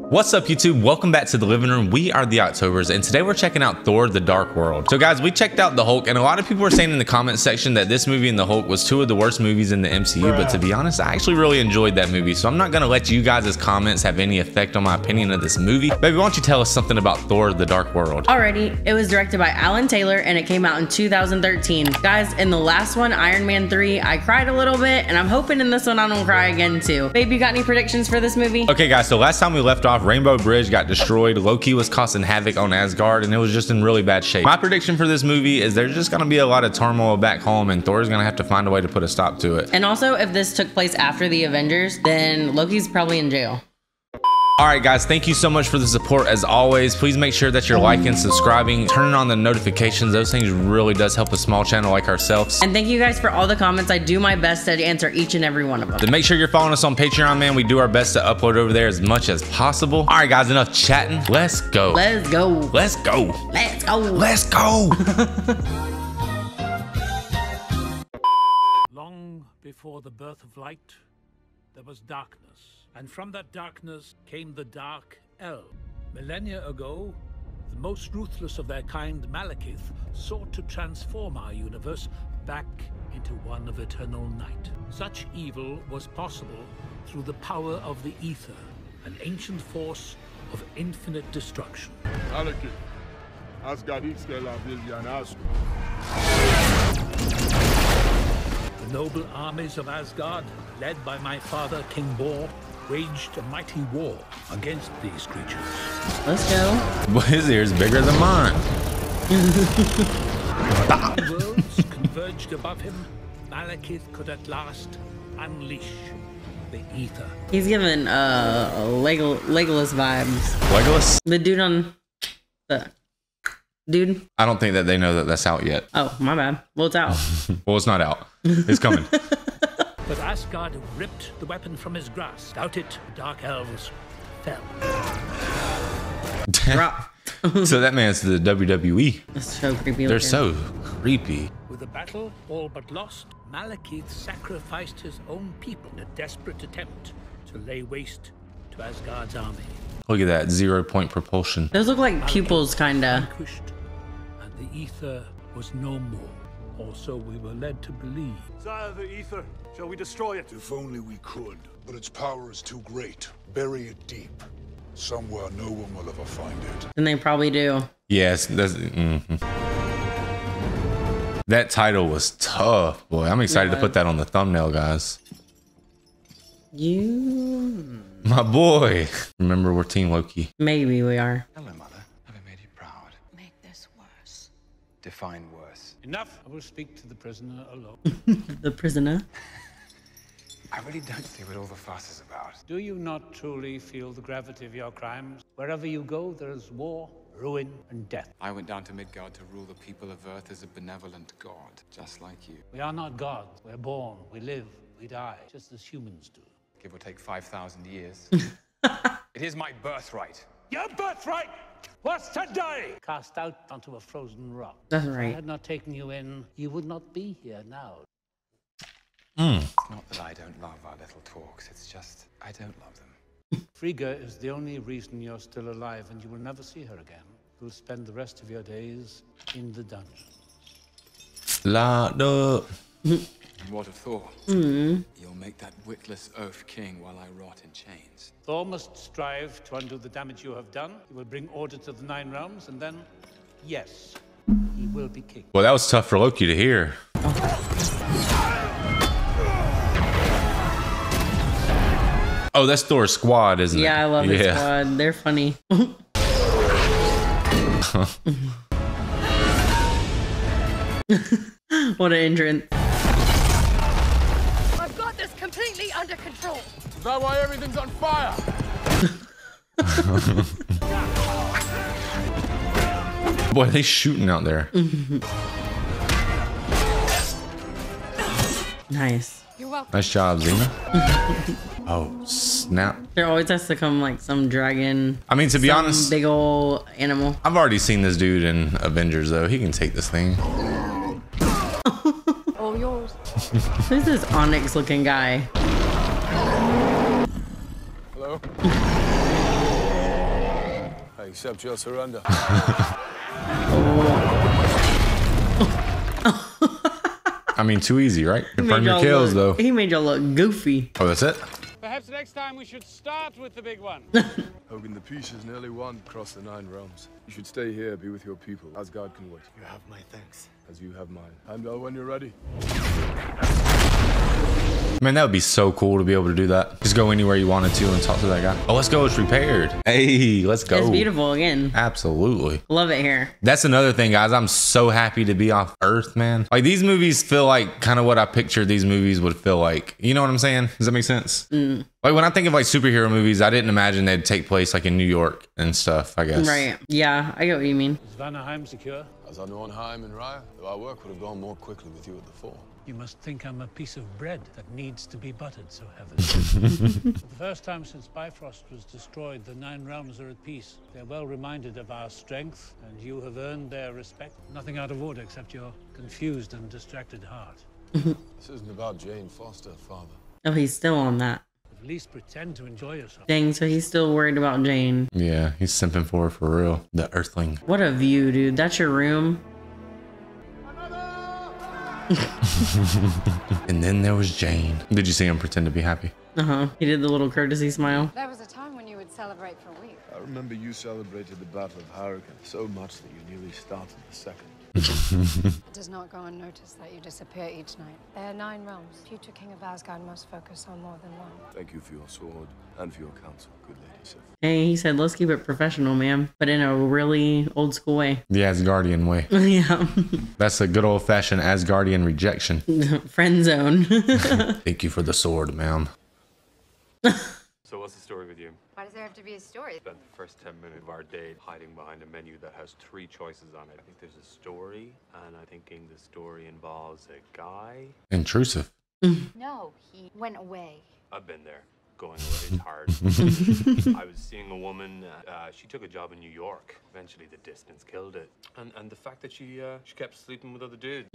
What's up, YouTube? Welcome back to the living room. We are the Octobers, and today we're checking out Thor: The Dark World. So guys, we checked out the Hulk, and a lot of people were saying in the comment section that this movie and the Hulk was two of the worst movies in the MCU, but to be honest, I actually really enjoyed that movie, so I'm not gonna let you guys' comments have any effect on my opinion of this movie. Baby, why don't you tell us something about Thor: The Dark World? Alrighty, it was directed by Alan Taylor, and it came out in 2013. Guys, in the last one, Iron Man 3, I cried a little bit, and I'm hoping in this one I don't cry again too. Babe, you got any predictions for this movie? Okay guys, so last time we left off, Rainbow Bridge got destroyed. Loki was causing havoc on Asgard, and it was just in really bad shape. My prediction for this movie is there's just gonna be a lot of turmoil back home, and Thor's gonna have to find a way to put a stop to it. And also, if this took place after the Avengers, then Loki's probably in jail. All right, guys, thank you so much for the support as always. Please make sure that you're liking, subscribing, turning on the notifications. Those things really does help a small channel like ourselves. And thank you guys for all the comments. I do my best to answer each and every one of them. Then make sure you're following us on Patreon, man. We do our best to upload over there as much as possible. All right, guys, enough chatting. Let's go. Let's go. Let's go. Let's go. Let's go. Long before the birth of light, there was darkness. And from that darkness came the Dark Elves. Millennia ago, the most ruthless of their kind, Malekith, sought to transform our universe back into one of eternal night. Such evil was possible through the power of the Ether, an ancient force of infinite destruction. The noble armies of Asgard, led by my father, King Bor, waged a mighty war against these creatures. Let's go. Boy, his ear's bigger than mine. Worlds converged above him. Malekith could at last unleash the Ether. He's giving Legolas vibes. Legolas? The dude on the dude. I don't think that they know that that's out yet. Oh, my bad. Well, it's out. Well, it's not out. It's coming. But Asgard ripped the weapon from his grasp. Without it, the Dark Elves fell. Drop. So that man's the WWE. That's so creepy. They're looking. so creepy. With the battle all but lost, Malekith sacrificed his own people in a desperate attempt to lay waste to Asgard's army. Look at that 0-point propulsion. Those look like pupils, kinda. Vanquished, and the Ether was no more. Also, we were led to believe. Sire, the Ether. Shall we destroy it? If only we could, but its power is too great. Bury it deep, somewhere no one will ever find it. And they probably do. Yes, that's, that title was tough, boy. I'm excited to put that on the thumbnail, guys. You. My boy. Remember, we're Team Loki. Maybe we are. Hello, Mother. Have I made you proud? Make this worse. Define worse. Enough. I will speak to the prisoner alone. The prisoner. I really don't see what all the fuss is about. Do you not truly feel the gravity of your crimes? Wherever you go, there is war, ruin, and death. I went down to Midgard to rule the people of Earth as a benevolent god, just like you. We are not gods. We're born, we live, we die, just as humans do. Give or take 5,000 years. It is my birthright. Your birthright was to die! Cast out onto a frozen rock. That's If I right. had not taken you in, you would not be here now. It's not that I don't love our little talks, it's just I don't love them. Frigga is the only reason you're still alive, and you will never see her again. You'll spend the rest of your days in the dungeon. Locked up. And what of Thor? You'll make that witless oaf king while I rot in chains. Thor must strive to undo the damage you have done. He will bring order to the 9 realms, and then, yes, he will be king. Well, that was tough for Loki to hear. Oh, that's Thor's squad, isn't it? Yeah, I love this squad. They're funny. What an entrance. I've got this completely under control. Is that why everything's on fire? Boy, they shooting out there. Nice. You're welcome. Nice job, Xena. Oh, snap. There always has to come like some dragon. I mean, to be honest, big old animal. I've already seen this dude in Avengers, though. He can take this thing. All yours. Who's this onyx looking guy? Hello? I accept your surrender. I mean, too easy, right? Confirm your kills, though. He made y'all look goofy. Oh, that's it? Perhaps next time we should start with the big one. Hogan, the peace is nearly won across the 9 realms. You should stay here, be with your people. Asgard can wait. You have my thanks. As you have mine. Heimdall, when you're ready. Man, that would be so cool to be able to do that. Just go anywhere you wanted to and talk to that guy. Oh, let's go. It's repaired. Hey, let's go. It's beautiful again. Absolutely. Love it here. That's another thing, guys. I'm so happy to be off Earth, man. Like, these movies feel like kind of what I pictured these movies would feel like. You know what I'm saying? Does that make sense? Like, when I think of like superhero movies, I didn't imagine they'd take place like in New York and stuff, I guess. Right. Yeah, I get what you mean. Is Vanaheim secure? As I know on Heim and Raya, though our work would have gone more quickly with you at the fore. You must think I'm a piece of bread that needs to be buttered, so heavily. For the first time since Bifrost was destroyed, the 9 realms are at peace. They're well reminded of our strength, and you have earned their respect. Nothing out of order except your confused and distracted heart. This isn't about Jane Foster, Father. Oh, he's still on that. At least pretend to enjoy yourself. Dang, so he's still worried about Jane. Yeah, he's simping for her for real. The Earthling. What a view, dude. That's your room. And then there was Jane. Did you see him pretend to be happy? He did the little courtesy smile. There was a time when you would celebrate for weeks. I remember you celebrated the Battle of Hurricane so much that you nearly started the second. It does not go unnoticed that you disappear each night. There are 9 realms. Future King of Asgard must focus on more than one. Thank you for your sword and for your counsel, good lady Sif. Hey, he said, let's keep it professional, ma'am. But in a really old school way. The Asgardian way. Yeah. That's a good old fashioned Asgardian rejection. Friend zone. Thank you for the sword, ma'am. So what's the story with you? Why does there have to be a story? Spent the first 10 minutes of our day hiding behind a menu that has 3 choices on it. I think there's a story, and I'm thinking the story involves a guy. Intrusive. No, he went away. I've been there. Going away is hard. I was seeing a woman. She took a job in New York. Eventually, the distance killed it, and the fact that she kept sleeping with other dudes.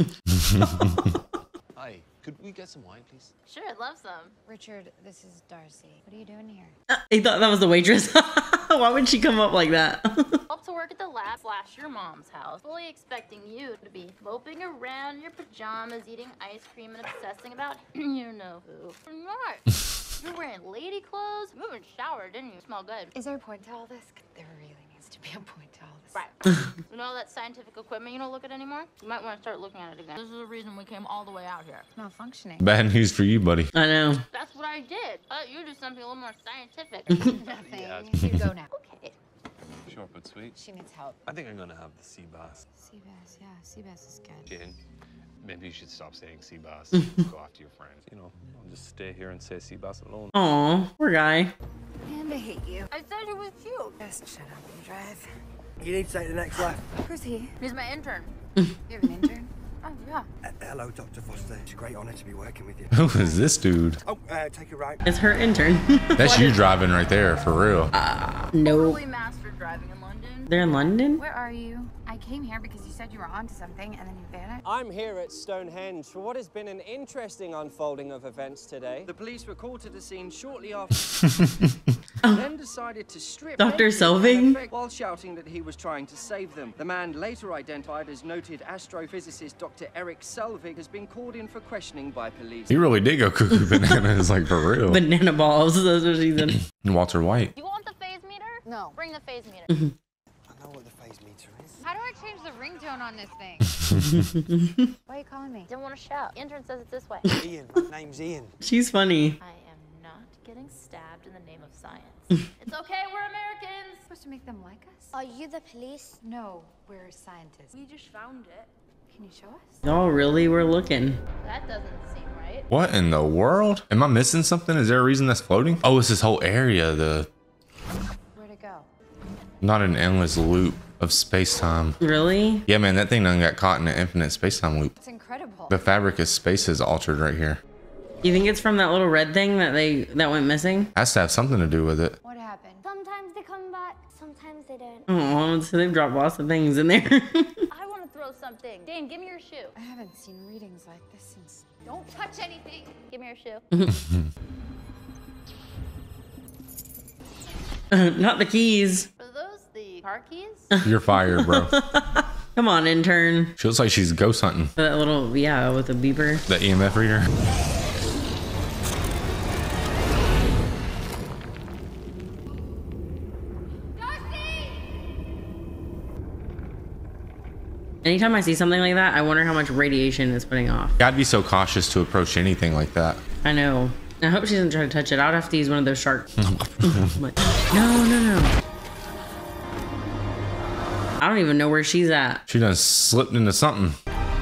Hi, could we get some wine, please? Sure, I'd love some. Richard, this is Darcy. What are you doing here? He thought that was the waitress. Why would she come up like that? Up to work at the lab / your mom's house, fully expecting you to be moping around in your pajamas, eating ice cream, and obsessing about you know who. You're not. You're wearing lady clothes. You haven't showered, didn't you? Smell good. Is there a point to all this? There really needs to be a point to all this. Right. You know that scientific equipment you don't look at anymore? You might want to start looking at it again. This is the reason we came all the way out here. Malfunctioning. Bad news for you, buddy. I know. That's what I did. You do something a little more scientific. Nothing. Yeah, You go now. Okay. Short but sweet. She needs help. I think I'm gonna have the sea bass. Sea bass, yeah. Sea bass is good. Jane, maybe you should stop saying sea bass. Go after your friends. You know, I'll just stay here and say sea bass alone. Aw, poor guy. And I hate you. I said it was cute. Just shut up and drive. You need to take the next left. Who's he? He's my intern. You have an intern? Oh, yeah. Hello, Dr. Foster. It's a great honor to be working with you. Who is this dude? Oh, take a right. It's her intern. That's you driving right there, for real. No. Totally mastered driving in London. They're in London? Where are you? I came here because you said you were onto something and then you vanished. I'm here at Stonehenge for what has been an interesting unfolding of events today. The police were called to the scene shortly after, then decided to strip Dr. Henry Selvig? while shouting that he was trying to save them. The man, later identified as noted astrophysicist Dr. Eric Selvig, has been called in for questioning by police. He really did go cuckoo bananas, like for real. Banana balls. That's what she's in. Walter White. You want the phase meter? No. Bring the phase meter. I know what the phase meter is. How do I change the ringtone on this thing? Why are you calling me? Didn't want to shout. Intern says it's this way. Ian, my name's Ian. She's funny. I am not getting stabbed in the name of science. It's okay, we're Americans. Supposed to make them like us? Are you the police? No, we're scientists. We just found it. Can you show us? Oh, really? We're looking. That doesn't seem right. What in the world? Am I missing something? Is there a reason that's floating? Oh, it's this whole area. Where'd it go? Not an endless loop of space-time. Really? Yeah, man, that thing done got caught in an infinite space-time loop. It's incredible. The fabric of space is altered right here. You think it's from that little red thing that went missing? Has to have something to do with it. What happened? Sometimes they come back, sometimes they don't. Oh, so they've dropped lots of things in there. I want to throw something. Dane, give me your shoe. I haven't seen readings like this since. Don't touch anything. Give me your shoe. Not the keys. Are those the car keys? You're fired, bro. Come on, intern. She looks like she's ghost hunting. That little, yeah, with a beeper. The EMF reader. Anytime I see something like that, I wonder how much radiation it's putting off. Gotta be so cautious to approach anything like that. I know. I hope she doesn't try to touch it. I would have to use one of those sharks. But, no. I don't even know where she's at. She done slipped into something.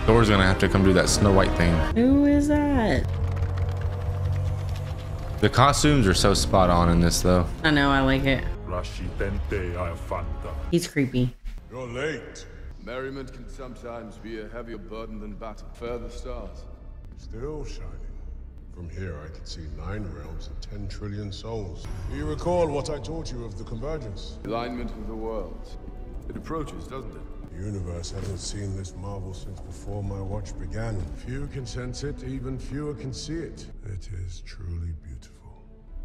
Thor's gonna have to come do that Snow White thing. Who is that? The costumes are so spot on in this though. I know, I like it. He's creepy. You're late. Merriment can sometimes be a heavier burden than battle. Further stars. Still shining. From here, I can see 9 realms and 10 trillion souls. Do you recall what I taught you of the convergence? Alignment of the worlds. It approaches, doesn't it? The universe hasn't seen this marvel since before my watch began. Few can sense it, even fewer can see it. It is truly beautiful.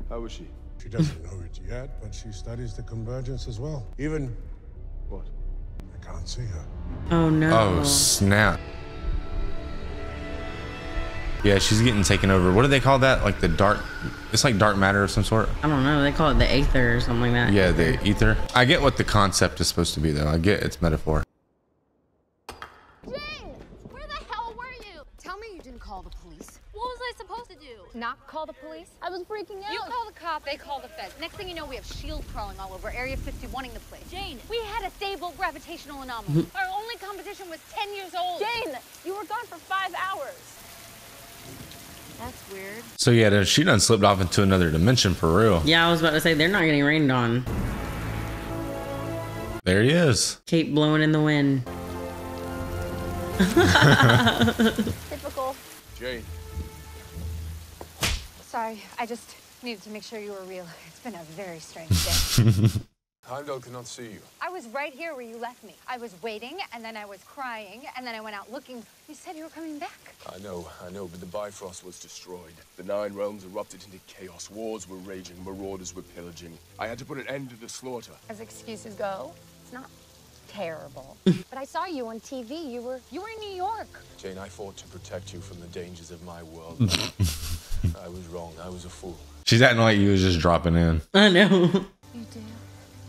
How is she? She doesn't know it yet, but she studies the convergence as well. Even... What? I can't see her. Oh no. Oh snap. Yeah, she's getting taken over. What do they call that? Like the dark, it's like dark matter of some sort. I don't know. They call it the aether or something like that. Yeah, the ether. I get what the concept is supposed to be though. I get its metaphor. Jane! Where the hell were you? Tell me you didn't call the police. What was I supposed to do? Not call the police? I was freaking out. You call the cop, they call the feds. Next thing you know, we have shields crawling all over Area 51ing the place. Jane! We had a stable gravitational anomaly. Our only competition was 10 years old. Jane! You were gone for 5 hours. That's weird. So yeah, she done slipped off into another dimension for real. Yeah, I was about to say, they're not getting rained on. There he is. Cape blowing in the wind. Typical. Jane. Sorry, I just needed to make sure you were real. It's been a very strange day. Heimdall cannot see you. I was right here where you left me. I was waiting, and then I was crying, and then I went out looking. You said you were coming back. I know, but the Bifrost was destroyed. The 9 realms erupted into chaos. Wars were raging, marauders were pillaging. I had to put an end to the slaughter. As excuses go, it's not terrible. But I saw you on TV. You were in New York. Jane, I fought to protect you from the dangers of my world. I was wrong. I was a fool. She's acting like you was just dropping in. I know. You do?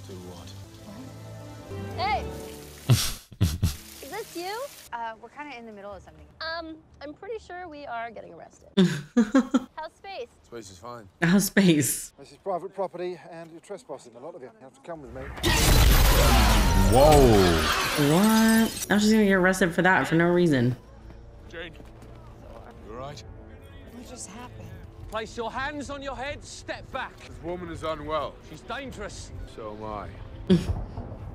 Do what? Hey! Is this you? We're kind of in the middle of something. I'm pretty sure we are getting arrested. How's space? Space is fine. How's space? This is private property and you're trespassing. A lot of you have to come with me. Whoa. What? Now she's gonna get arrested for that for no reason. Jane. You alright? What just happened? Place your hands on your head, step back. This woman is unwell. She's dangerous. So am I.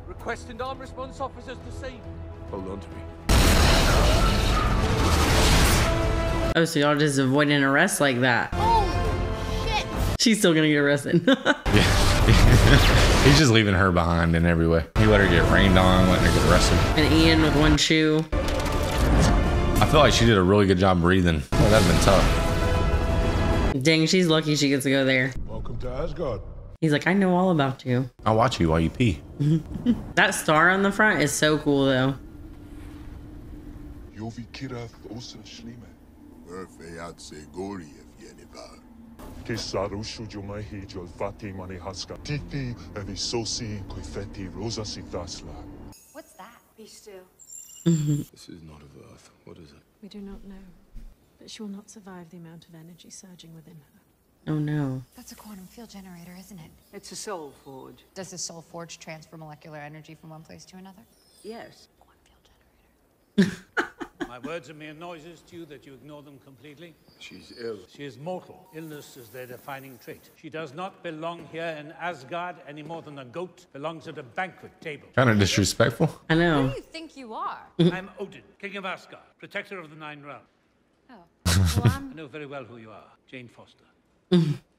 Requesting armed response officers to scene. Hold on to me. Oh, so y'all just avoiding an arrest like that? Holy shit! She's still gonna get arrested. Yeah. He's just leaving her behind in every way. He let her get rained on, letting her get arrested. And Ian with one shoe. I feel like she did a really good job breathing. Boy, that'd been tough. Dang, she's lucky she gets to go there. Welcome to Asgard. He's like, I know all about you. I'll watch you while you pee. That star on the front is so cool though. What's that? Be still. This is not of Earth. What is it? We do not know, but she will not survive the amount of energy surging within her. Oh no. That's a quantum field generator, isn't it? It's a soul forge. Does the soul forge transfer molecular energy from one place to another? Yes. Quantum field generator. My words are mere noises to you that you ignore them completely. She's ill. She is mortal. Illness is their defining trait. She does not belong here in Asgard any more than a goat belongs at a banquet table. Kind of disrespectful. I know. Who do you think you are? I'm Odin, King of Asgard, protector of the 9 realms. Oh. Well, I know very well who you are, Jane Foster.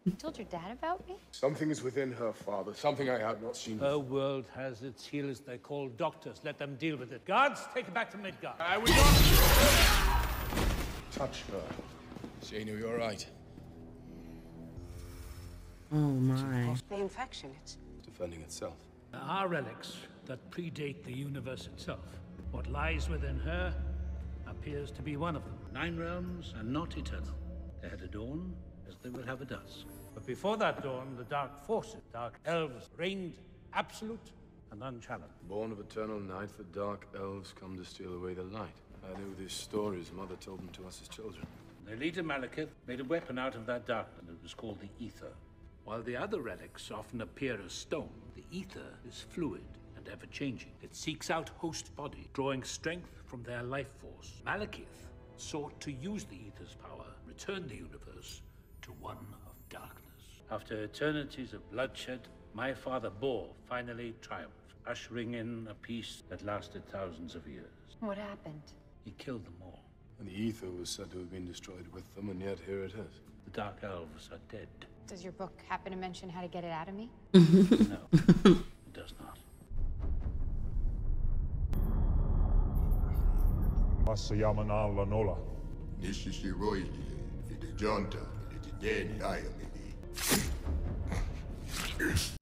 You told your dad about me? Something is within her, Father. Something I have not seen. Her world has its healers they call doctors. Let them deal with it. Guards, take her back to Midgard. I will not touch her. Jane, are you all right? Oh my. The infection, it's Defending itself. Our relics that predate the universe itself. What lies within her appears to be one of them. 9 realms are not eternal. They had a dawn, as they will have a dusk. But before that dawn, the dark forces, dark elves, reigned absolute and unchallenged. Born of eternal night, the dark elves come to steal away the light. I knew these stories. Mother told them to us as children. Their leader, Malekith, made a weapon out of that darkness. It was called the ether. While the other relics often appear as stone, the ether is fluid and ever-changing. It seeks out host bodies, drawing strength from their life force. Malekith sought to use the ether's power, return the universe to one of darkness. After eternities of bloodshed, my father Bor finally triumphed, ushering in a peace that lasted thousands of years. What happened? He killed them all. And the ether was said to have been destroyed with them, and yet here it is. The dark elves are dead. Does your book happen to mention how to get it out of me? No, it does not.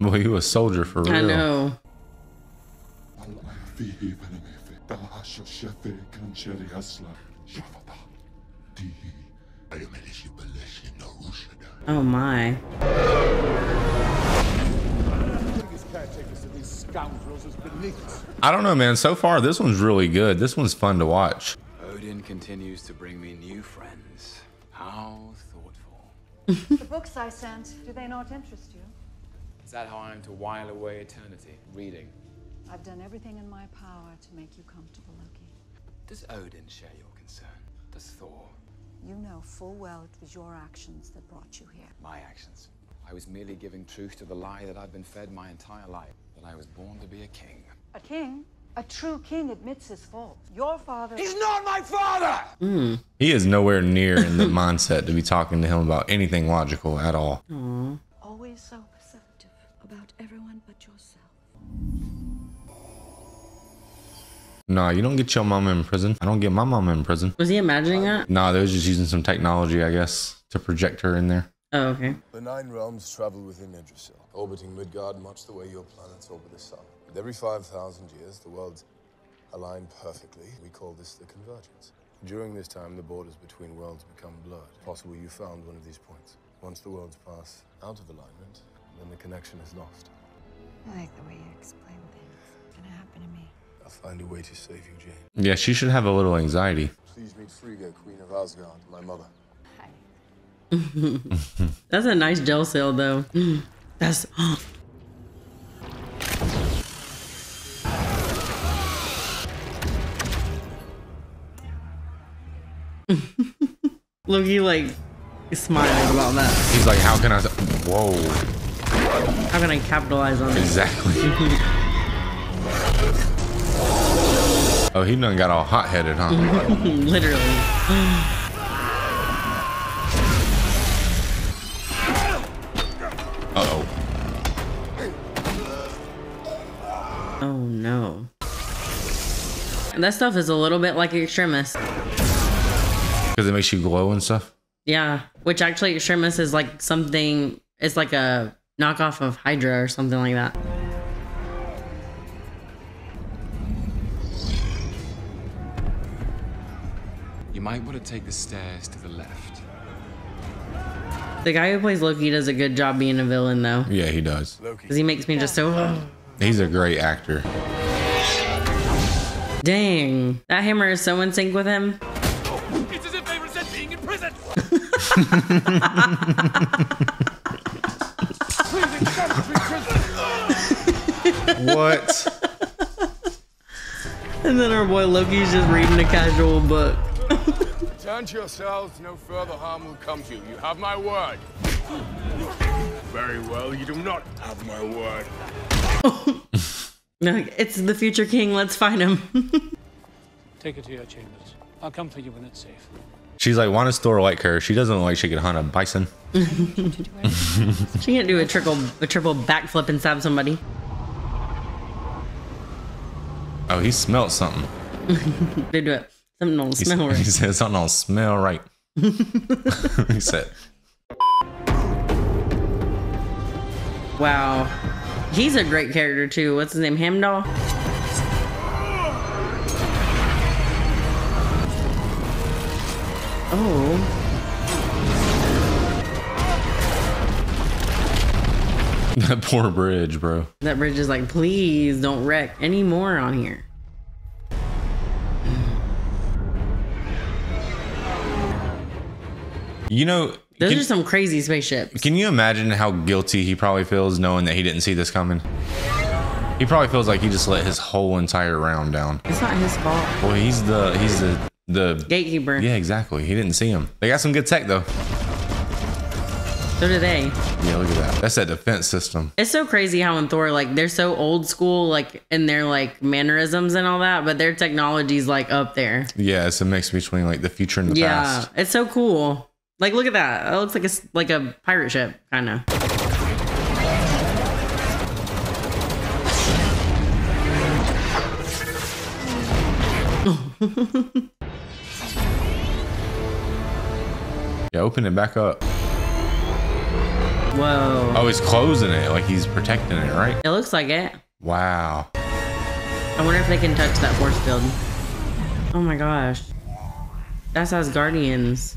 Boy, you a soldier for real. I know. Oh my. I don't know, man. So far, this one's really good. This one's fun to watch. Odin continues to bring me new friends. How thoughtful. The books I sent, do they not interest you? Is that how I am to while away eternity? Reading. I've done everything in my power to make you comfortable, Loki. Does Odin share your concern? Does Thor? You know full well it was your actions that brought you here. My actions. I was merely giving truth to the lie that I've been fed my entire life. That I was born to be a king. A king? A true king admits his fault. Your father... He's not my father! He is nowhere near in the mindset to be talking to him about anything logical at all. Aww. Always so perceptive about everyone but yourself. Nah, you don't get your mama in prison. I don't get my mama in prison. Was he imagining that? Nah, they was just using some technology, I guess, to project her in there. Oh, okay. The 9 realms travel within Yggdrasil, orbiting Midgard much the way your planets orbit the sun. With every 5,000 years, the worlds align perfectly. We call this the convergence. During this time, the borders between worlds become blurred. Possibly you found one of these points. Once the worlds pass out of alignment, then the connection is lost. I like the way you explain things. It's gonna happen to me. I'll find a way to save you, Jane. Yeah, she should have a little anxiety. Please meet Frigga, Queen of Asgard, my mother. That's a nice gel seal, though. That's... Loki, like, is smiling about that. He's like, how can I... Whoa. How can I capitalize on it? Exactly. Oh, he done got all hot-headed, huh? Literally. Uh-oh. Oh, no. That stuff is a little bit like Extremis. Because it makes you glow and stuff? Yeah, which actually Extremis is like something, it's like a knockoff of Hydra or something like that. You might want to take the stairs to the left. The guy who plays Loki does a good job being a villain, though. Yeah, he does. Because he makes me just so... He's a great actor. Dang. That hammer is so in sync with him. It's as if they resent being in prison. What? And then our boy Loki's just reading a casual book. Return to yourselves, no further harm will come to you. You have my word. Very well, you do not have my word. No, it's the future king, let's find him. Take her to your chambers. I'll come for you when it's safe. She's like, why does Thor like her? She doesn't look like she could hunt a bison. She can't do a triple backflip and stab somebody. Oh, he smelled something. They do it. Something don't smell right. He said something don't smell right. He said. Wow. He's a great character too. What's his name? Heimdall? That poor bridge, bro. That bridge is like, please don't wreck any more on here. You know, those are some crazy spaceships. Can you imagine how guilty he probably feels knowing that he didn't see this coming? He probably feels like he just let his whole entire round down. It's not his fault. Well, he's the gatekeeper. Yeah, exactly. He didn't see him. They got some good tech though. So do they. Yeah, look at that. That's that defense system. It's so crazy how in Thor, like, they're so old school, like, in their, like, mannerisms and all that, but their technology's, like, up there. Yeah, it's a mix between, like, the future and the past. Yeah, it's so cool. Like, look at that. It looks like a pirate ship, kind of. Yeah, open it back up. Whoa. Oh, he's closing it, like he's protecting it, right? It looks like it. Wow. I wonder if they can touch that force field. Oh my gosh. That's Asgardians.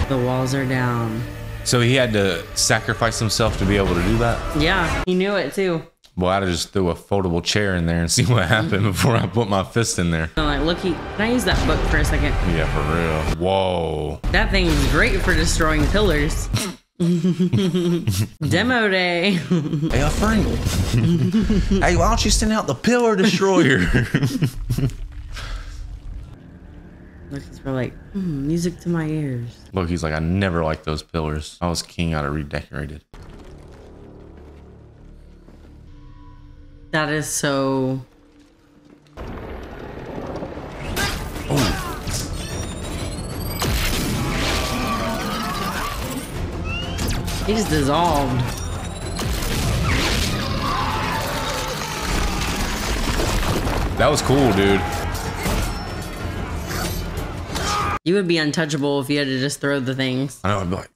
The walls are down. So he had to sacrifice himself to be able to do that? Yeah, he knew it too. Well, I'd just throw a foldable chair in there and see what happened before I put my fist in there. I'm like, look, can I use that book for a second? Yeah, for real. Whoa. That thing's great for destroying pillars. Demo day. Hey, a friend. Hey, why don't you send out the pillar destroyer? Look, he's like, music to my ears. Look, he's like, I never liked those pillars. I was king out of redecorated. That is so... Oh. He just dissolved. That was cool, dude. You would be untouchable if you had to just throw the things. I know, I'd be like...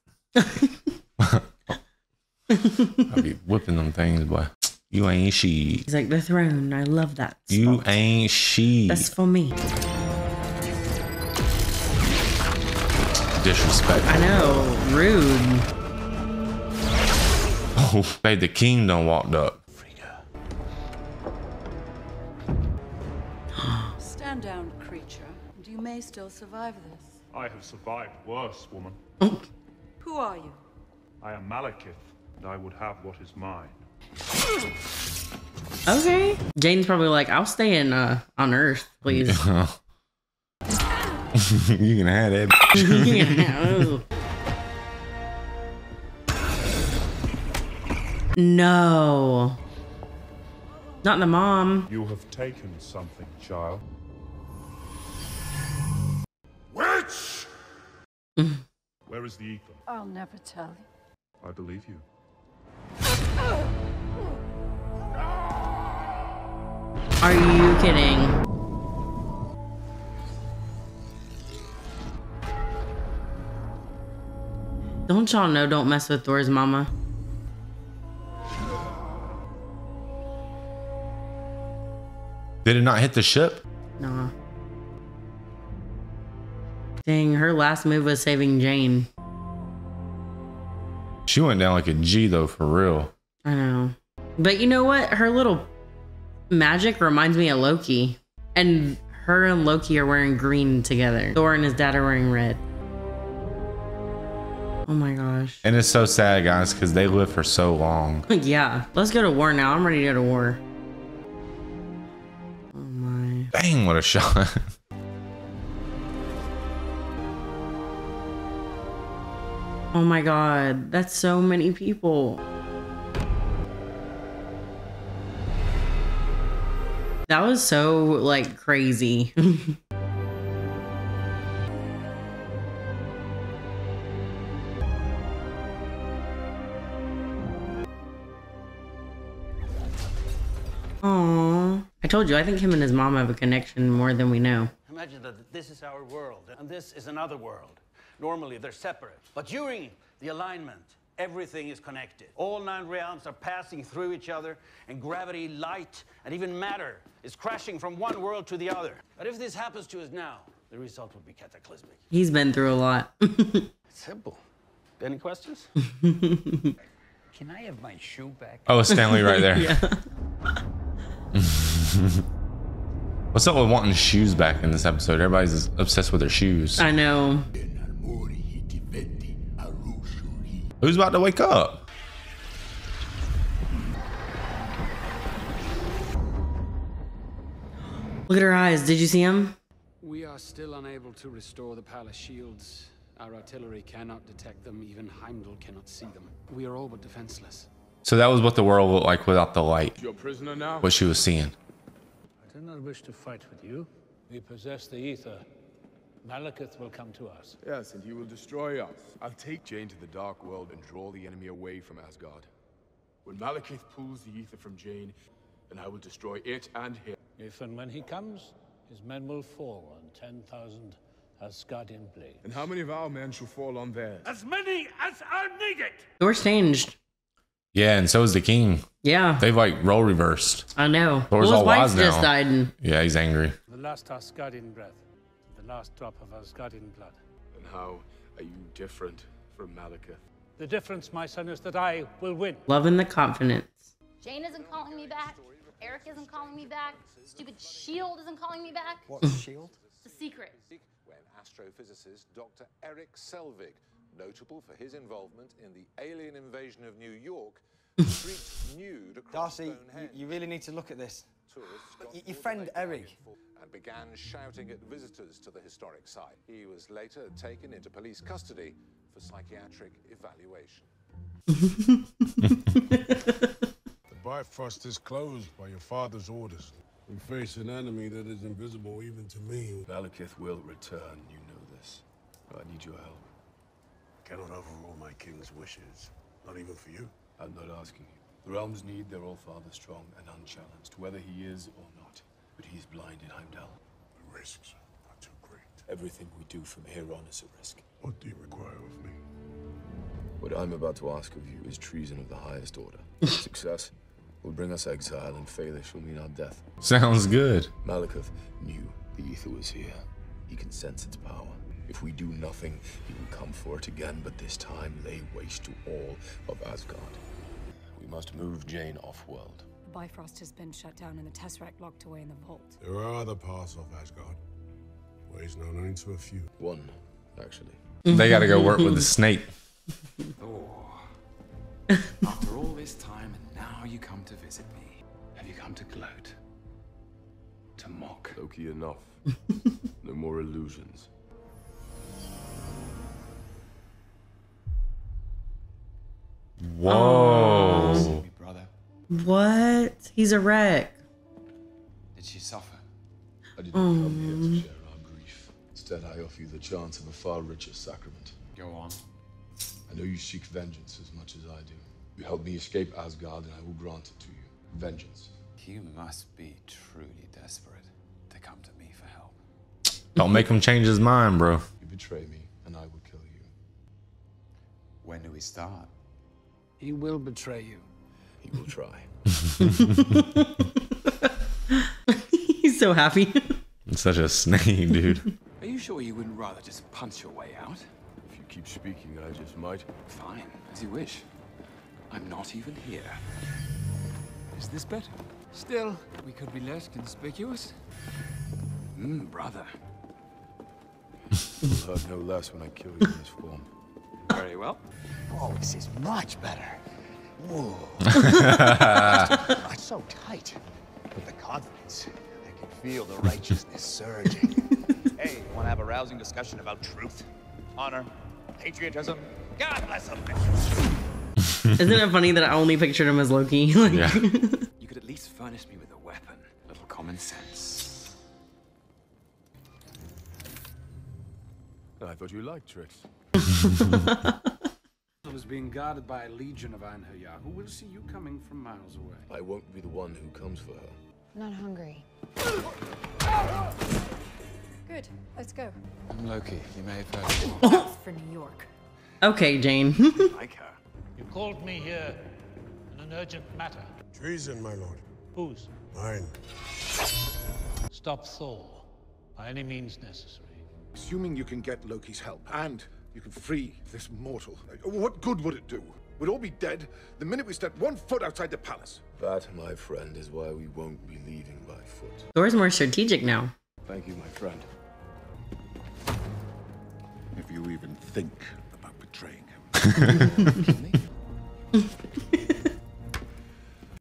I'd be whipping them things, boy. You ain't she. He's like, the throne. I love that spot. You ain't she. That's for me. Disrespect. I know. Rude. Oh, babe, the king done walked up. Stand down, creature, and you may still survive this. I have survived worse, woman. Who are you? I am Malekith, and I would have what is mine. Okay. Jane's probably like, I'll stay in on Earth, please. You can have that. No. Not the mom. You have taken something, child. Witch! Where is the ether? I'll never tell you. I believe you. Are you kidding? Don't y'all know don't mess with Thor's mama? Did it not hit the ship? Nah. Dang, her last move was saving Jane. She went down like a G though, for real. I know. But you know what? Her little magic reminds me of Loki. And her and Loki are wearing green together. Thor and his dad are wearing red. Oh my gosh. And it's so sad, guys, because they live for so long. Yeah. Let's go to war now. I'm ready to go to war. Oh my. Dang, what a shot. Oh my god. That's so many people. That was so, like, crazy. Aww. I told you, I think him and his mom have a connection more than we know. Imagine that this is our world, and this is another world. Normally, they're separate. But during the alignment, everything is connected. All 9 realms are passing through each other, and gravity, light, and even matter is crashing from one world to the other. But if this happens to us now, the result would be cataclysmic. He's been through a lot. Simple. Any questions? Can I have my shoe back? Oh, it's Stanley right there. Yeah. What's up with wanting shoes back in this episode? Everybody's obsessed with their shoes. I know. Who's about to wake up? Look at her eyes. Did you see him? We are still unable to restore the palace shields. Our artillery cannot detect them. Even Heimdall cannot see them. We are all but defenseless. So that was what the world looked like without the light. Your prisoner now? What she was seeing. I do not wish to fight with you. We possess the ether. Malekith will come to us. Yes, and he will destroy us. I'll take Jane to the Dark World and draw the enemy away from Asgard. When Malekith pulls the ether from Jane, then I will destroy it and him. If and when he comes, his men will fall on 10,000 Asgardian blades. And how many of our men shall fall on theirs? As many as are needed! Thor's changed. Yeah, and so is the king. Yeah. They've like role reversed. I know. Thor's Well, his all wise wife just now. died. And Yeah, he's angry. The last Asgardian breath, the last drop of Asgardian blood. And how are you different from Malekith? The difference, my son, is that I will win. loving the confidence. Jane isn't calling me back. Eric isn't calling me back. Stupid shield isn't calling me back. What's shield? The secret. When astrophysicist Dr. Eric Selvig, notable for his involvement in the alien invasion of New York, streaked nude across Darcy, Stonehenge. you really need to look at this. Tourists got Your friend Eric. and began shouting at visitors to the historic site. He was later taken into police custody for psychiatric evaluation. The Bifrost is closed by your father's orders. We face an enemy that is invisible even to me. Malekith will return, you know this. I need your help. I cannot overrule my king's wishes. Not even for you. I'm not asking you. The realms need their All-Father strong and unchallenged, whether he is or not. But he's blind in Heimdall. The risks are too great. Everything we do from here on is a risk. What do you require of me? What I'm about to ask of you is treason of the highest order. Success will bring us exile, and failure shall mean our death. Sounds good. Malekith knew the ether was here. He can sense its power. If we do nothing, he will come for it again, but this time lay waste to all of Asgard. We must move Jane off-world. The Bifrost has been shut down and the Tesseract locked away in the vault. There are other paths off Asgard. Ways known only to a few. One, actually. They gotta go work with the snake. After all this time, and now you come to visit me. Have you come to gloat? To mock? Loki, enough. No more illusions. Whoa. Listen to me, brother. What? He's a wreck. Did she suffer? I did not come here to share our grief. Instead, I offer you the chance of a far richer sacrament. Go on. I know you seek vengeance as much as I do. You help me escape Asgard, and I will grant it to you. Vengeance. You must be truly desperate to come to me for help. Don't make him change his mind, bro. You betray me, and I will kill you. When do we start? He will betray you. He will try. He's so happy. It's such a snake, dude. Are you sure you wouldn't rather just punch your way out? If you keep speaking, I just might. Fine, as you wish. I'm not even here. Is this better? Still, we could be less conspicuous. Brother. You'll hurt no less when I kill you in this form. Very well. Oh, this is much better. Whoa. It's so tight. With the confidence, I can feel the righteousness surging. Hey, want to have a rousing discussion about truth, honor, patriotism? God bless them. Isn't it funny that I only pictured him as Loki? Like, Yeah. You could at least furnish me with a weapon. A little common sense. I thought you liked tricks. Was being guarded by a legion of Einherjar who will see you coming from miles away. I won't be the one who comes for her. Not hungry. Good. Let's go. I'm Loki. You may have heard of me. That's for New York. okay, Jane. Like her. You called me here in an urgent matter. Treason, my lord. Whose? Mine. Stop Thor by any means necessary. Assuming you can get Loki's help, and you can free this mortal, what good would it do? We'd all be dead the minute we stepped 1 foot outside the palace. That, my friend, is why we won't be leaving by foot. Thor's more strategic now. Thank you, my friend. If you even think about betraying him.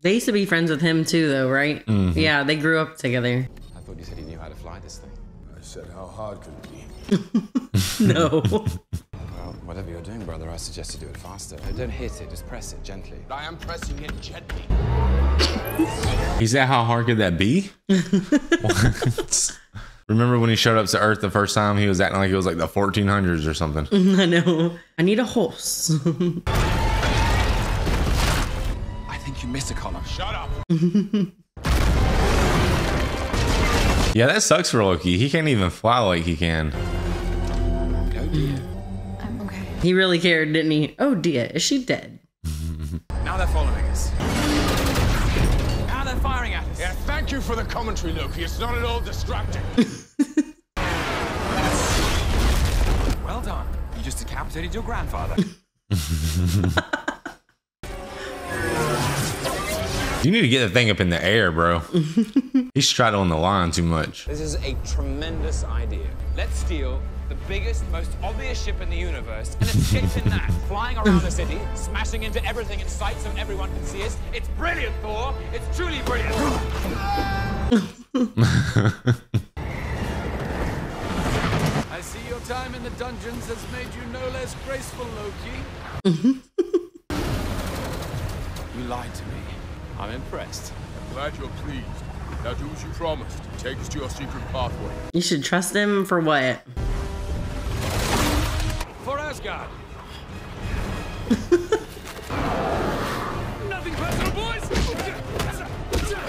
They used to be friends with him too, though, right? Mm-hmm. Yeah, they grew up together. I thought you said he knew how to fly this thing. I said, how hard could it be? No. Well, whatever you're doing, brother, I suggest you do it faster. No, don't hit it, just press it gently. I am pressing it gently. He said, how hard could that be? What? Remember when he showed up to Earth the first time? He was acting like it was like the 1400s or something. I know. I need a horse. I think you missed a column. Shut up! Yeah, that sucks for Loki. He can't even fly like he can. Oh dear. I'm okay. He really cared, didn't he? Oh dear, is she dead? Now they're following us. Now they're firing at us. Yeah, thank you for the commentary, Loki. It's not at all distracting. Well done. You just decapitated your grandfather. You need to get the thing up in the air, bro. He's straddling the line too much. This is a tremendous idea. Let's steal the biggest, most obvious ship in the universe and escape in that, flying around the city, smashing into everything in sight so everyone can see us. It's brilliant, Thor. It's truly brilliant. I see your time in the dungeons has made you no less graceful, Loki. You lied to me. I'm impressed. I'm glad you're pleased. Now do as you promised. Take us to your secret pathway. You should trust him for what? For Asgard. Nothing personal, boys.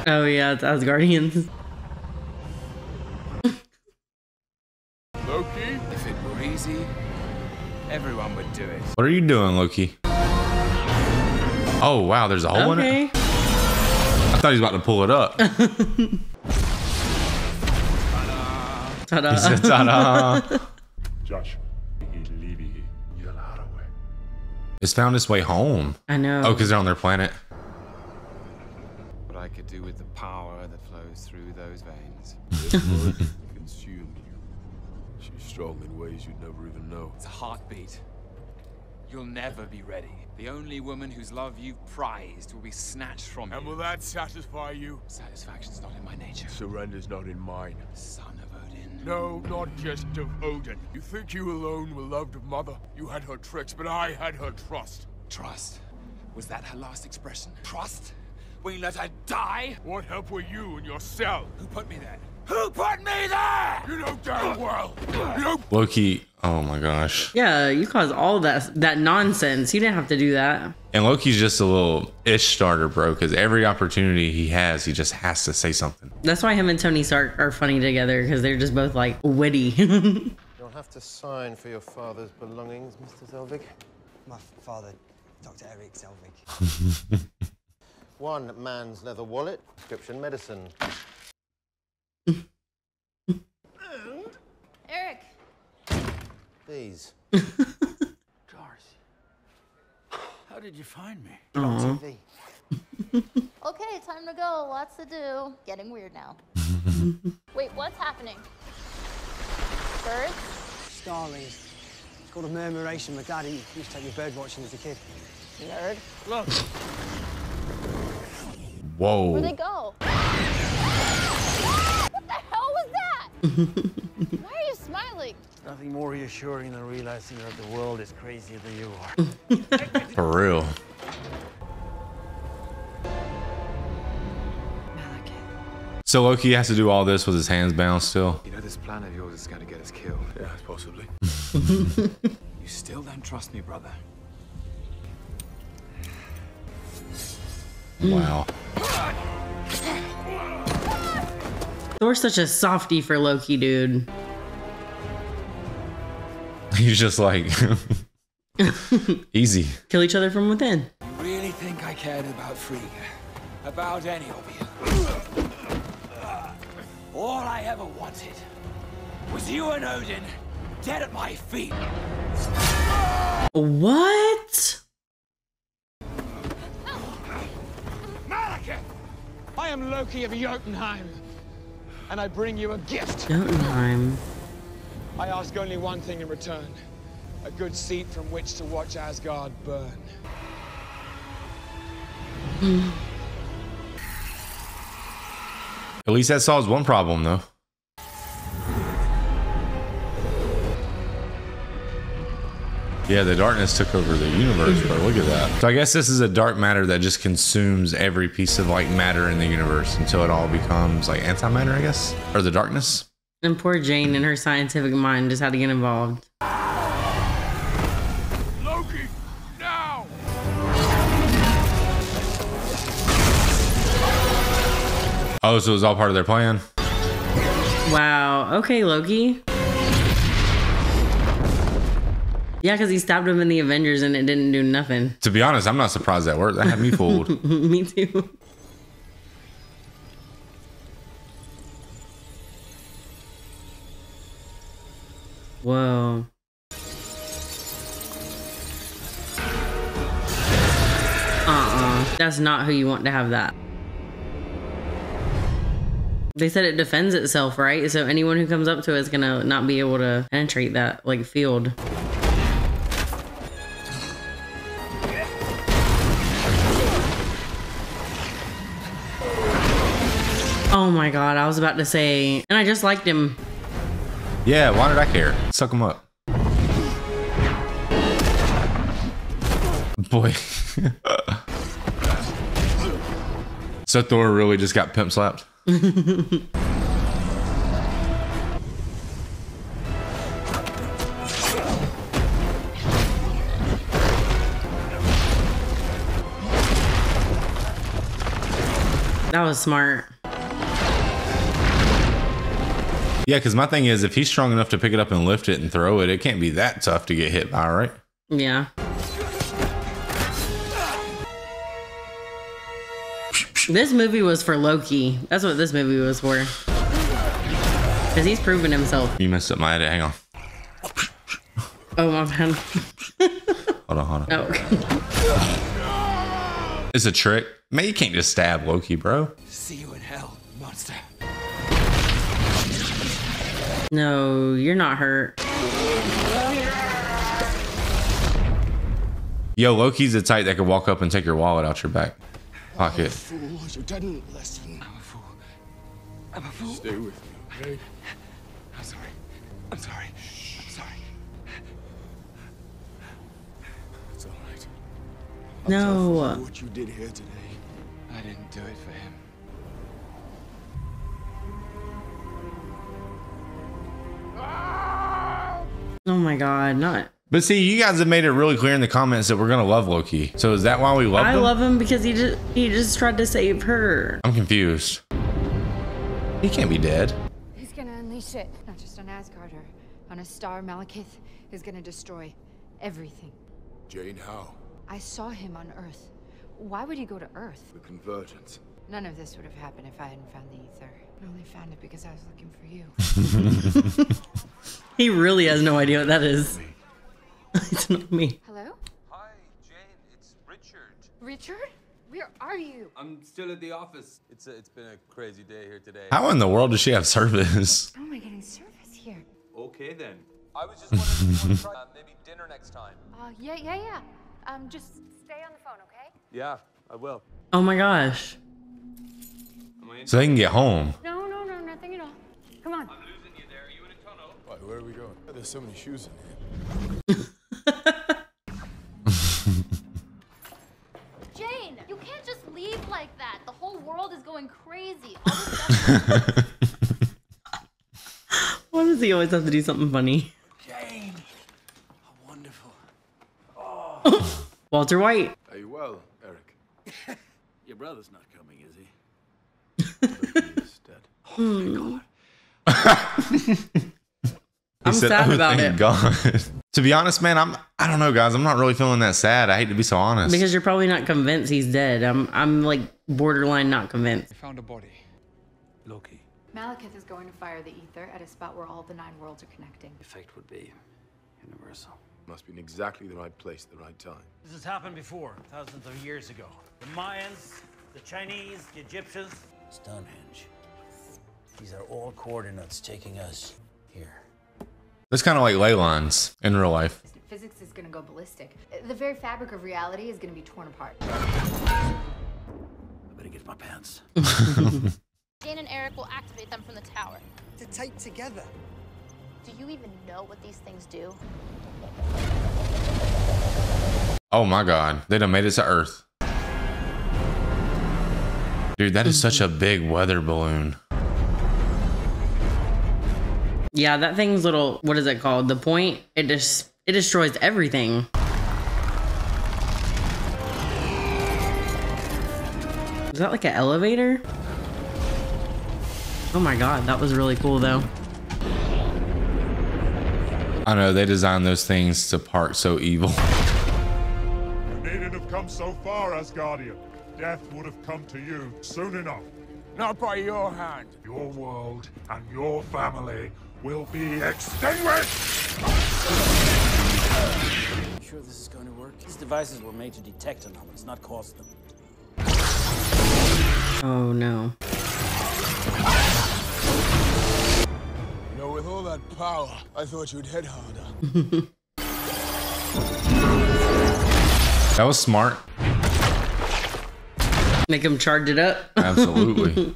Oh yeah, it's Asgardians. Loki? If it were easy, everyone would do it. What are you doing, Loki? Oh, wow, there's a hole in it? I thought he was about to pull it up. Ta-da. He said, ta-da. Josh. It's found its way home. I know. Oh, because they're on their planet. What I could do with the power that flows through those veins. Consumed you. She's strong in ways you'd never even know. It's a heartbeat. You'll never be ready. The only woman whose love you've prized will be snatched from you. And will that satisfy you? Satisfaction's not in my nature. Surrender's not in mine. Son of Odin. No, not just of Odin. You think you alone were loved of Mother? You had her tricks, but I had her trust. Trust? Was that her last expression? Trust? Will you let her die? What help were you in your cell? Who put me there? Who put me there? You know damn well. Loki, oh my gosh. Yeah, you caused all that nonsense. You didn't have to do that. And Loki's just a little ish starter, bro, because every opportunity he has, he just has to say something. That's why him and Tony Stark are funny together, because they're just both like witty. You'll have to sign for your father's belongings, Mr. Selvig. My father, Dr. Eric Selvig. 1 man's leather wallet, prescription medicine. Eric. These. Darcy. How did you find me? TV. Okay, time to go. Lots to do. Getting weird now. Wait, what's happening? Birds? Starlings. It's called a murmuration. My daddy used to take me bird watching as a kid. Nerd. Look. Whoa. Where'd they go? What the hell was that? Why are you smiling? Nothing more reassuring than realizing that the world is crazier than you are. For real. So Loki has to do all this with his hands bound still. You know this plan of yours is going to get us killed. Yeah, possibly. You still don't trust me, brother. Wow. Thor's such a softie for Loki, dude. He's just like, easy. Kill each other from within. You really think I cared about Frigga? About any of you? All I ever wanted was you and Odin dead at my feet. What? Malekith! I am Loki of Jotunheim, and I bring you a gift. Jotunheim. I ask only one thing in return. A good seat from which to watch Asgard burn. At least that solves one problem, though. Yeah, the darkness took over the universe, bro. Look at that. So I guess this is a dark matter that just consumes every piece of like matter in the universe until it all becomes like antimatter, I guess, or the darkness. And poor Jane and her scientific mind just had to get involved. Loki, now! Oh, so it was all part of their plan? Wow. Okay, Loki. Yeah, because he stabbed him in the Avengers and it didn't do nothing. To be honest, I'm not surprised that worked. That had me fooled. Me too. Whoa. That's not who you want to have that. They said it defends itself, right? So anyone who comes up to it is gonna not be able to penetrate that like field. Oh my god, I was about to say, and I just liked him. Yeah, why did I care? Suck him up. Boy. So Thor really just got pimp slapped? That was smart. Yeah, because my thing is, if he's strong enough to pick it up and lift it and throw it, it can't be that tough to get hit by, right? Yeah. This movie was for Loki. That's what this movie was for. Because he's proven himself. You messed up my edit. Hang on. Oh, my bad. Hold on. Oh, okay. It's a trick. Man, you can't just stab Loki, bro. See you in hell, monster. No, you're not hurt. Yo, Loki's the type that could walk up and take your wallet out your back pocket. Fool, you didn't listen. I'm a fool. I'm a fool. Stay with me, okay? I'm sorry. I'm sorry. I'm sorry. It's all right. No. What you did here today. I didn't do it for him. Oh my god, not. But see, you guys have made it really clear in the comments that we're gonna love Loki. So is that why we love him? I love him because he just tried to save her. I'm confused. He can't be dead. He's gonna unleash it, not just on Asgard or on a star. Malekith is gonna destroy everything. Jane, how? I saw him on Earth. Why would he go to Earth? The convergence. None of this would have happened if I hadn't found the ether. I only found it because I was looking for you. He really has no idea what that is. It's not me. Hello? Hi, Jane. It's Richard. Richard? Where are you? I'm still at the office. It's been a crazy day here today. How in the world does she have service? How am I getting service here? Okay then. I was just wondering if you want to try maybe dinner next time. Yeah. Just stay on the phone, okay? Yeah, I will. Oh my gosh. So they can get home. No, nothing at all. Come on. I'm losing you there. Are you in a tunnel? Right, where are we going? There's so many shoes in here. Jane, you can't just leave like that. The whole world is going crazy. All this stuff. Why does he always have to do something funny? Jane. How wonderful. Oh. Walter White. Are you well, Eric? Your brother's not coming, is he? He's dead. Oh my God. I'm sad about it. God. To be honest, man, I don't know, guys. I'm not really feeling that sad. I hate to be so honest. Because you're probably not convinced he's dead. I'm like borderline not convinced. I found a body. Loki. Malekith is going to fire the ether at a spot where all the 9 worlds are connecting. The effect would be universal. Must be in exactly the right place at the right time. This has happened before, thousands of years ago. The Mayans, the Chinese, the Egyptians. Stonehenge. These are all coordinates taking us here. It's kind of like ley lines in real life. Physics is going to go ballistic. The very fabric of reality is going to be torn apart. I better get my pants. Jane and Eric will activate them from the tower. To tape together. Do you even know what these things do? Oh my God, they done made it to Earth. Dude, that is such a big weather balloon. Yeah, that thing's little, what is it called? The point, it destroys everything. Is that like an elevator? Oh my God, that was really cool though. I know, they designed those things to park so evil. You needn't have come so far, Asgardian. Death would have come to you soon enough. Not by your hand. Your world and your family will be extinguished! You sure this is going to work? These devices were made to detect anomalies, not cause them. Oh no. You know, with all that power, I thought you'd hit harder. That was smart. Make him charge it up. Absolutely.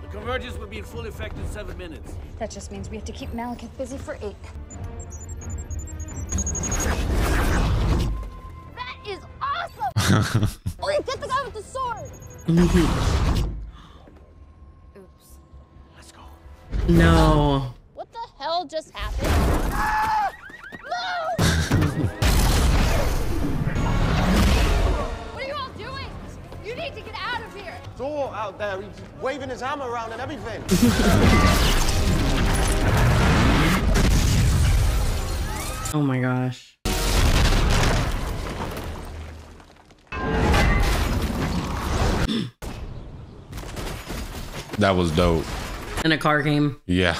The convergence will be in full effect in 7 minutes. That just means we have to keep Malekith busy for 8. That is awesome! Wait, get the guy with the sword! Oops. Let's go. No. What the hell just happened? Ah! No! What are you all doing? You need to get out of here! Thor out there, he's waving his hammer around and everything. Oh my gosh. That was dope. And a car came. Yeah.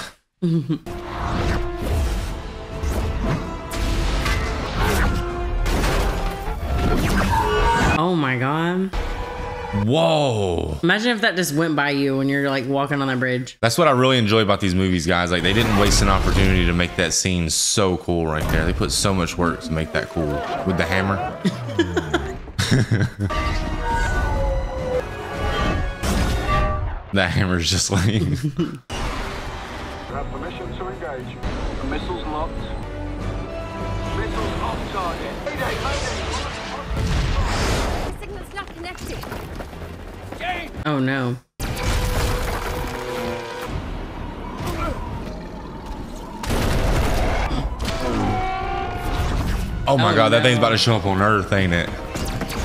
Oh my God. Whoa. Imagine if that just went by you when you're like walking on that bridge. That's what I really enjoy about these movies, guys. Like, they didn't waste an opportunity to make that scene so cool right there. They put so much work to make that cool with the hammer. That hammer's just like... You have permission to engage. The missile's locked. Missile's off target. Mayday, mayday! The signal's not connecting. Jane! Oh no. Oh my God, that thing's about to show up on Earth, ain't it?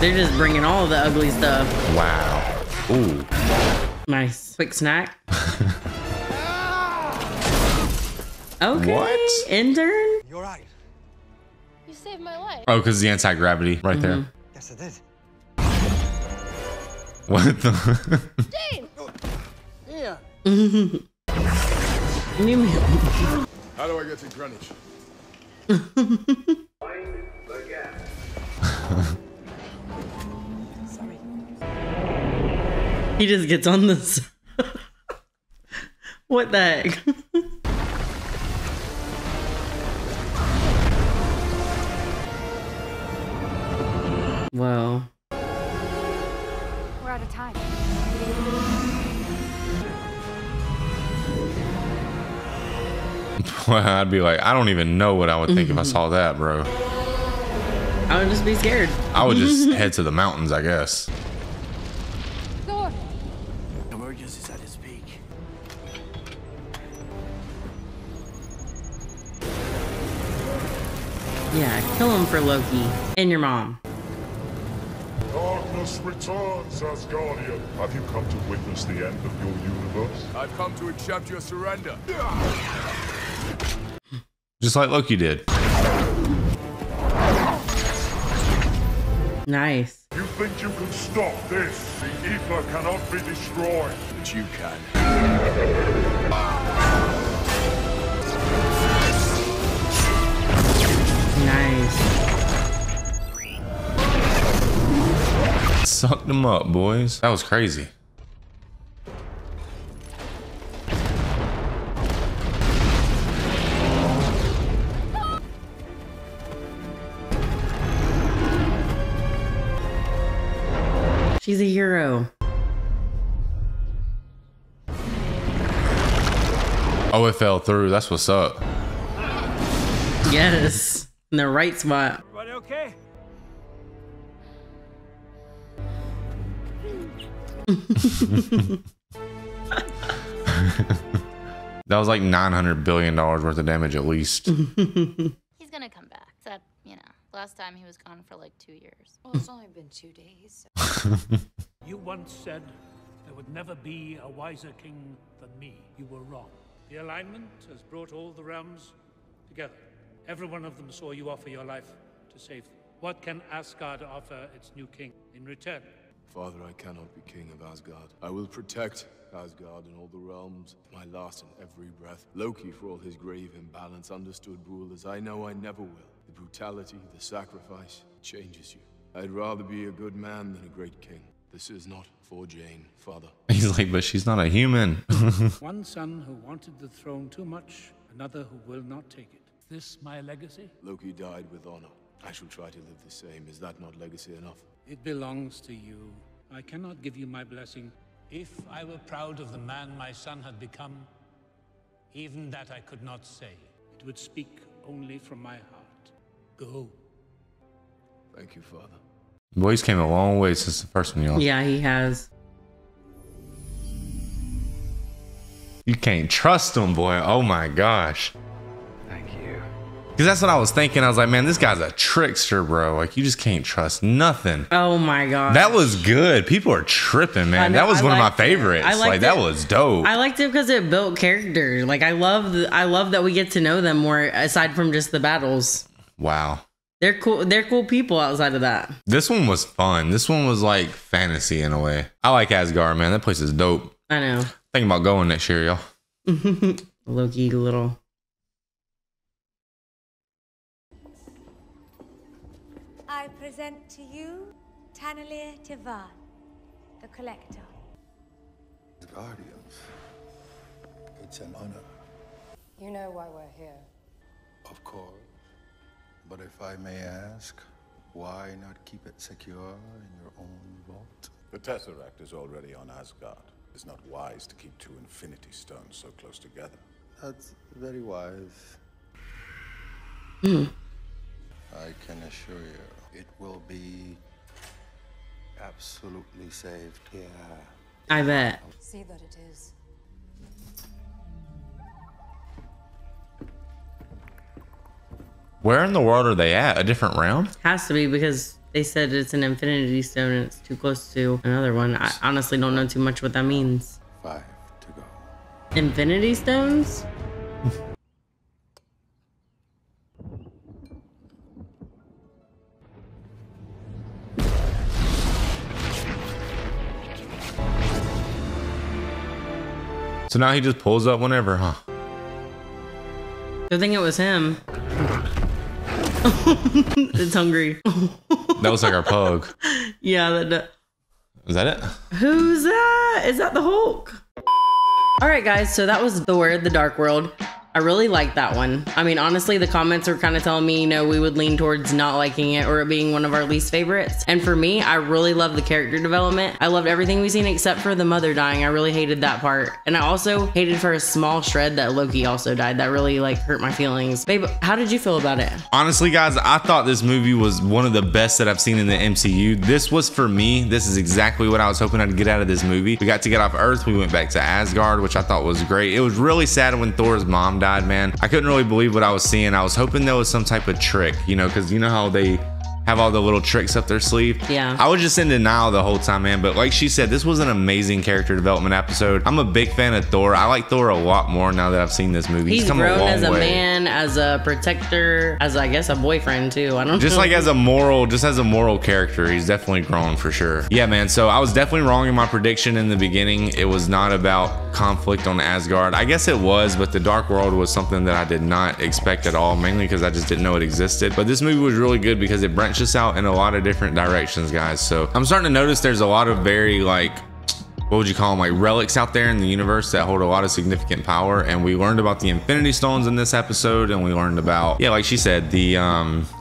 They're just bringing all the ugly stuff. Wow. Ooh. Nice. Quick snack. Okay. What? Intern? You're right. You saved my life. Oh, because the anti-gravity right there. Yes, I did. What the? Jane! Yeah. How do I get to Greenwich? He just gets on this. What the heck? Wow. We're out of time. Well, I'd be like, I don't even know what I would think if I saw that, bro. I would just be scared. I would just head to the mountains, I guess. Thor! Emergency's at its peak. Yeah, kill him for Loki and your mom. Darkness returns, Asgardian. Have you come to witness the end of your universe? I've come to accept your surrender. Just like Loki did. Nice. You think you can stop this? The ether cannot be destroyed. But you can. Nice. Sucked them up, boys. That was crazy. She's a hero. Oh, it fell through. That's what's up. Yes. In the right spot. Everybody okay? That was like $900 billion worth of damage at least. He's gonna come back. Except, you know, last time he was gone for like 2 years. Well, it's only been 2 days. You once said there would never be a wiser king than me. You were wrong. The alignment has brought all the realms together. Every one of them saw you offer your life to save them. What can Asgard offer its new king in return? Father, I cannot be king of Asgard. I will protect Asgard and all the realms, my last and every breath. Loki, for all his grave imbalance, understood rule as I know I never will. The brutality, the sacrifice, changes you. I'd rather be a good man than a great king. This is not for Jane, Father. He's like, but she's not a human. One son who wanted the throne too much, another who will not take it. Is this my legacy? Loki died with honor. I shall try to live the same. Is that not legacy enough? It belongs to you. I cannot give you my blessing. If I were proud of the man my son had become, even that I could not say. It would speak only from my heart. Go. Thank you, Father. Boys came a long way since the first one, y'all. Yeah, he has. You can't trust him, boy. Oh my gosh. Thank you. Because that's what I was thinking. I was like, man, this guy's a trickster, bro. Like, you just can't trust nothing. Oh my god. That was good. People are tripping, man. That was one of my favorites. Like, that was dope. I liked it because it built character. Like, I love that we get to know them more aside from just the battles. Wow. They're cool. They're cool people outside of that. This one was fun. This one was like fantasy in a way. I like Asgard, man. That place is dope. I know. Thinking about going next year, y'all. Loki little. I present to you Tannelir Tivan, the Collector. Guardians, it's an honor. You know why we're here. Of course. But if I may ask, why not keep it secure in your own vault? The Tesseract is already on Asgard. It's not wise to keep two Infinity Stones so close together. That's very wise. I can assure you, it will be absolutely saved. Yeah. I bet. See that it is. Where in the world are they at? A different realm? Has to be because they said it's an Infinity Stone and it's too close to another one. I honestly don't know too much what that means. 5 to go. Infinity Stones? So now he just pulls up whenever, huh? Good thing it was him. It's hungry. That was like our pug. Yeah. Is that it? Who's that? Is that the Hulk? All right, guys. So that was Thor: The Dark World. I really liked that one. I mean, honestly, the comments were kind of telling me, you know, we would lean towards not liking it or it being one of our least favorites. And for me, I really loved the character development. I loved everything we've seen except for the mother dying. I really hated that part. And I also hated for a small shred that Loki also died. That really like hurt my feelings. Babe, how did you feel about it? Honestly, guys, I thought this movie was one of the best that I've seen in the MCU. This was for me. This is exactly what I was hoping I'd get out of this movie. We got to get off Earth. We went back to Asgard, which I thought was great. It was really sad when Thor's mom died, man. I couldn't really believe what I was seeing. I was hoping there was some type of trick, you know, because you know how they have all the little tricks up their sleeve. Yeah. I was just in denial the whole time, man. But like she said, this was an amazing character development episode. I'm a big fan of Thor. I like Thor a lot more now that I've seen this movie. He's come grown a long as a way. man, as a protector, as I guess a boyfriend too. I don't know. Just like as a moral character, he's definitely grown for sure. Yeah, man. So I was definitely wrong in my prediction in the beginning. It was not about conflict on Asgard. I guess it was, but the Dark World was something that I did not expect at all, mainly because I just didn't know it existed. But this movie was really good because it branches out in a lot of different directions, guys. So I'm starting to notice there's a lot of very like, what would you call them, like relics out there in the universe that hold a lot of significant power. And we learned about the Infinity Stones in this episode, and we learned about, yeah, like she said, the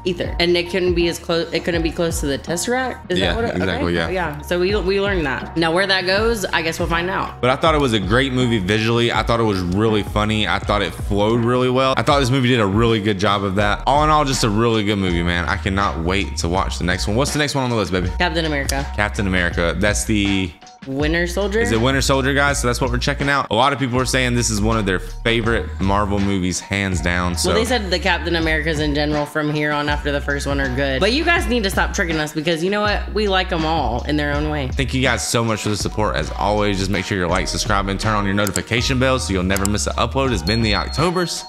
ether, and it couldn't be as close. It couldn't be close to the Tesseract. Is yeah, that what it, exactly, okay? yeah. Yeah. So we learned that. Now where that goes, I guess we'll find out. But I thought it was a great movie visually. I thought it was really funny. I thought it flowed really well. I thought this movie did a really good job of that. All in all, just a really good movie, man. I cannot wait to watch the next one. What's the next one on the list, baby? Captain America. Captain America. That's the Winter Soldier. Is it Winter Soldier, guys? So that's what we're checking out. A lot of people are saying this is one of their favorite Marvel movies, hands down. So well, they said the Captain Americas in general from here on after the first one are good. But you guys need to stop tricking us, because you know what? We like them all in their own way. Thank you guys so much for the support. As always, just make sure you like, subscribe, and turn on your notification bell so you'll never miss an upload. It's been the Octobers.